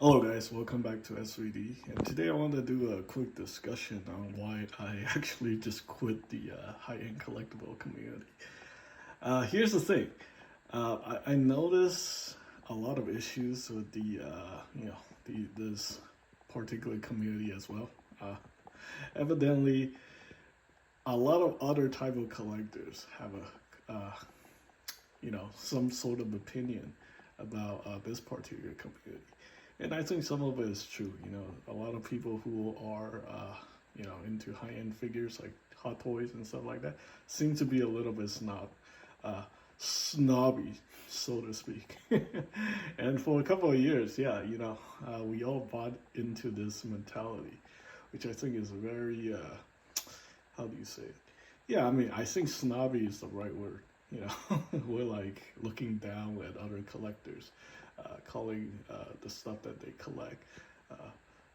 Hello guys, welcome back to S3D. And today I want to do a quick discussion on why I actually just quit the high-end collectible community. Here's the thing. I notice a lot of issues with this particular community as well. Evidently, a lot of other type of collectors have some sort of opinion about this particular community. And I think some of it is true. A lot of people who are, into high-end figures like Hot Toys and stuff like that seem to be a little bit snobby, so to speak. And for a couple of years, we all bought into this mentality, which I think is very, how do you say it? Yeah, I mean, I think snobby is the right word. We're like looking down at other collectors, calling the stuff that they collect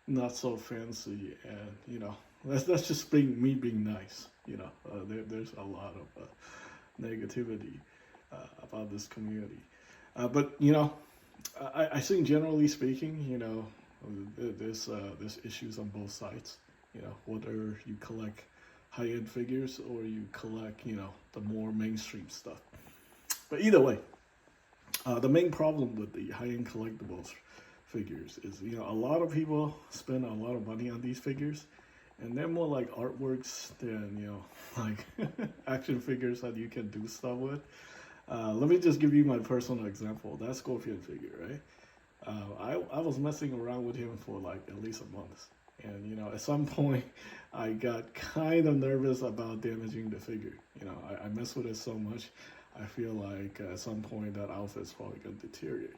not so fancy, and that's just me being nice. There's a lot of negativity about this community, but I think generally speaking, there's issues on both sides. Whether you collect high-end figures or you collect the more mainstream stuff. But either way, the main problem with the high-end collectibles figures is a lot of people spend a lot of money on these figures, and they're more like artworks than like action figures that you can do stuff with. Let me just give you my personal example. That Scorpion figure, right? I was messing around with him for like at least a month. And at some point, I got kind of nervous about damaging the figure. I mess with it so much, I feel like at some point that outfit's probably gonna deteriorate,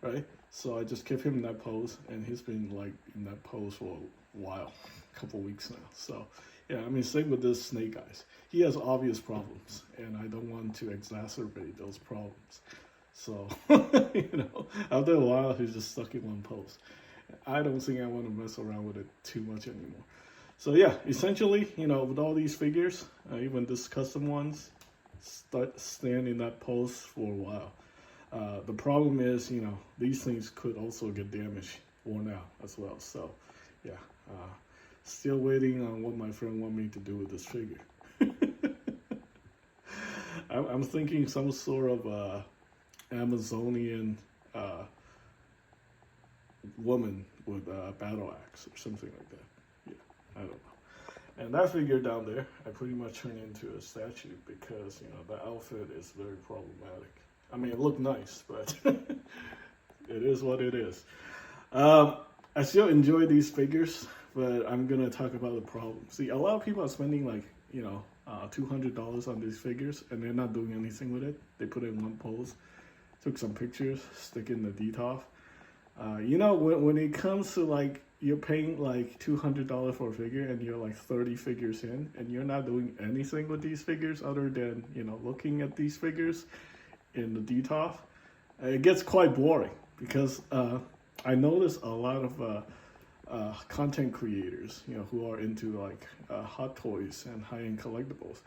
right? So I just kept him in that pose, and he's been like in that pose for a while, a couple weeks now. So yeah, I mean, same with this Snake Eyes. He has obvious problems, and I don't want to exacerbate those problems. So after a while, he's just stuck in one pose. I don't think I want to mess around with it too much anymore. So yeah, essentially, with all these figures, even this custom ones, stand in that pose for a while. The problem is, these things could also get damaged, worn out as well. So yeah, still waiting on what my friend want me to do with this figure. I'm thinking some sort of Amazonian woman with a battle axe or something like that. Yeah, I don't know. And that figure down there, I pretty much turned into a statue because the outfit is very problematic. I mean, it looked nice, but it is what it is. I still enjoy these figures, but I'm gonna talk about the problem. See, a lot of people are spending like $200 on these figures, and they're not doing anything with it. They put it in one pose, took some pictures, stick in the DTOF. When it comes to like you're paying like $200 for a figure and you're like 30 figures in and you're not doing anything with these figures other than looking at these figures in the DTOF, it gets quite boring because I notice a lot of content creators who are into like Hot Toys and high-end collectibles.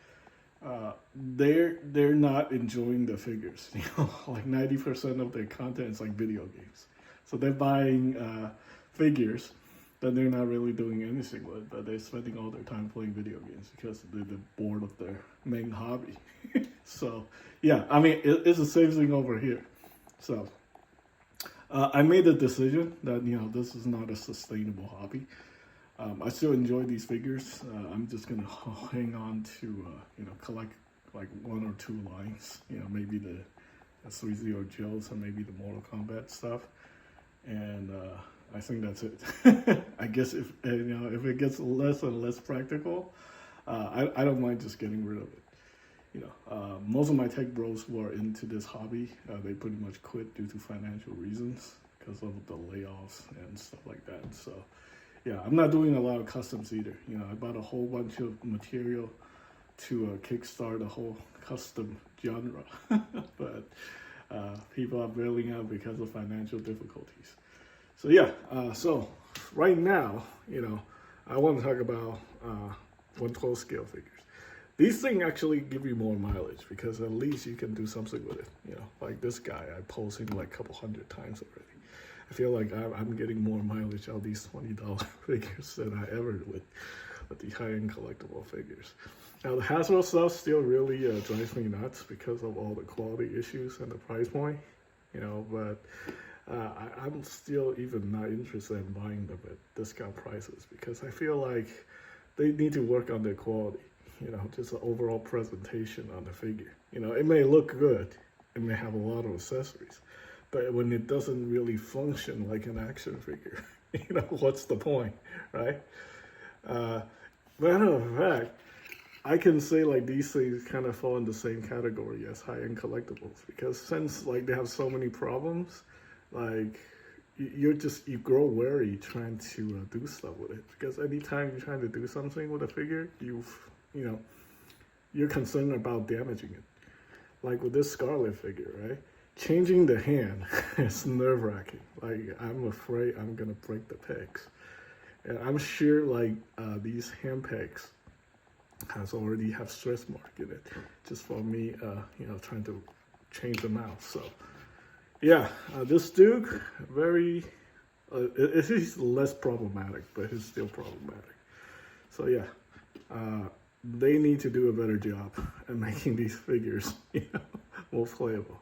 They're not enjoying the figures. Like 90% of their content is like video games. So they're buying figures that they're not really doing anything with, but they're spending all their time playing video games because they're bored of their main hobby. So yeah, I mean, it's the same thing over here. So I made the decision that this is not a sustainable hobby. I still enjoy these figures. I'm just gonna hang on to collect like one or two lines. Maybe the S3D Joes and maybe the Mortal Kombat stuff. And I think that's it. I guess if it gets less and less practical, I don't mind just getting rid of it. Most of my tech bros who are into this hobby, they pretty much quit due to financial reasons because of the layoffs and stuff like that. So yeah, I'm not doing a lot of customs either. I bought a whole bunch of material to kickstart a whole custom genre, but people are bailing out because of financial difficulties. So yeah, so right now, I want to talk about 1/12 scale figures. These things actually give you more mileage because at least you can do something with it. Like this guy, I posed him like a couple hundred times already. I feel like I'm getting more mileage out of these $20 figures than I ever would with the high-end collectible figures. Now the Hasbro stuff still really drives me nuts because of all the quality issues and the price point, but I'm still even not interested in buying them at discount prices because I feel like they need to work on their quality, just the overall presentation on the figure. It may look good, it may have a lot of accessories, but when it doesn't really function like an action figure, what's the point, right? Matter of fact, I can say like these things kind of fall in the same category as high-end collectibles because since like they have so many problems, like you grow wary trying to do stuff with it because anytime you're trying to do something with a figure, you're concerned about damaging it. Like with this Scarlet figure, right? Changing the hand is nerve-wracking. Like I'm afraid I'm gonna break the pegs. And I'm sure like these hand pegs already have stress mark in it, just for me, trying to change them out. So, yeah, this Duke very, it is less problematic, but it's still problematic. So yeah, they need to do a better job at making these figures, more playable.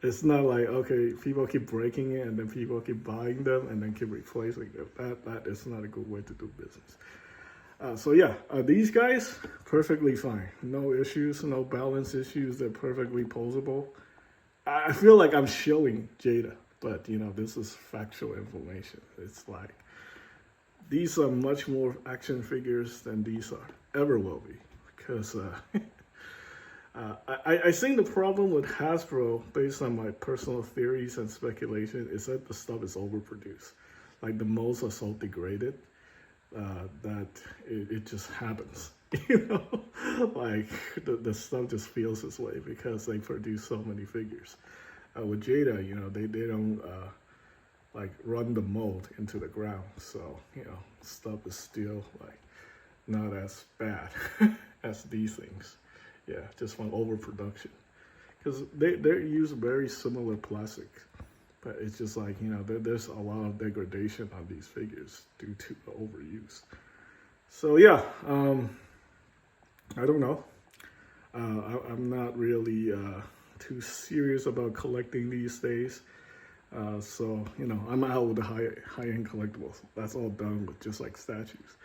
It's not like, okay, people keep breaking it and then people keep buying them and then keep replacing them. That is not a good way to do business. So yeah, these guys, perfectly fine. No issues, no balance issues. They're perfectly posable. I feel like I'm shilling Jada, but this is factual information. It's like, these are much more action figures than these ever will be. Because I think the problem with Hasbro, based on my personal theories and speculation, is that the stuff is overproduced. Like the molds are so degraded that it just happens. Like the stuff just feels this way because they produce so many figures. With Jada, they don't like run the mold into the ground, so stuff is still like not as bad as these things. Yeah, just from overproduction. Because they use very similar plastics. But it's just like, there's a lot of degradation on these figures due to the overuse. So yeah, I don't know. I'm not really too serious about collecting these days. So, I'm out with the high-end collectibles. That's all done with just like statues.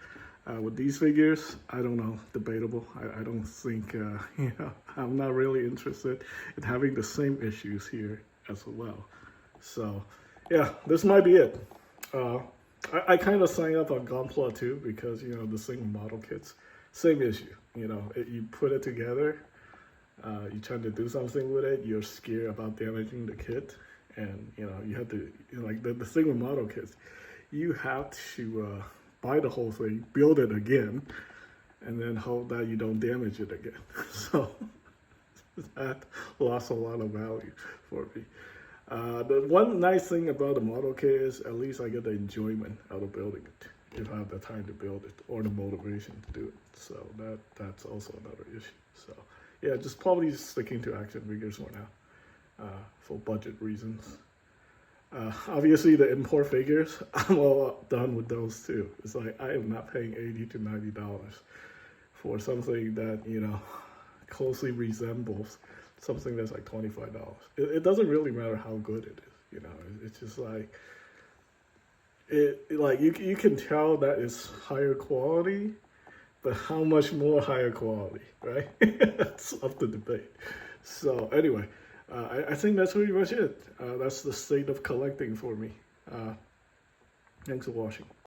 With these figures, I don't know, debatable. I don't think, I'm not really interested in having the same issues here as well. So, yeah, this might be it. I kind of signed up on Gunpla too because, the single model kits, same issue. You put it together, you're trying to do something with it, you're scared about damaging the kit, and, you have to, like the single model kits, you have to buy the whole thing, build it again, and then hope that you don't damage it again. So that lost a lot of value for me. The one nice thing about the model kit is at least I get the enjoyment out of building it if I have the time to build it or the motivation to do it. So that's also another issue. So yeah, just probably sticking to action figures for now for budget reasons. Obviously the import figures, I'm all done with those too. It's like I am not paying $80 to $90 for something that, closely resembles something that's like $25. It doesn't really matter how good it is, It's just like you can tell that it's higher quality, but how much more higher quality, right? That's up to debate. So anyway, I think that's pretty much it. That's the state of collecting for me. Thanks for watching.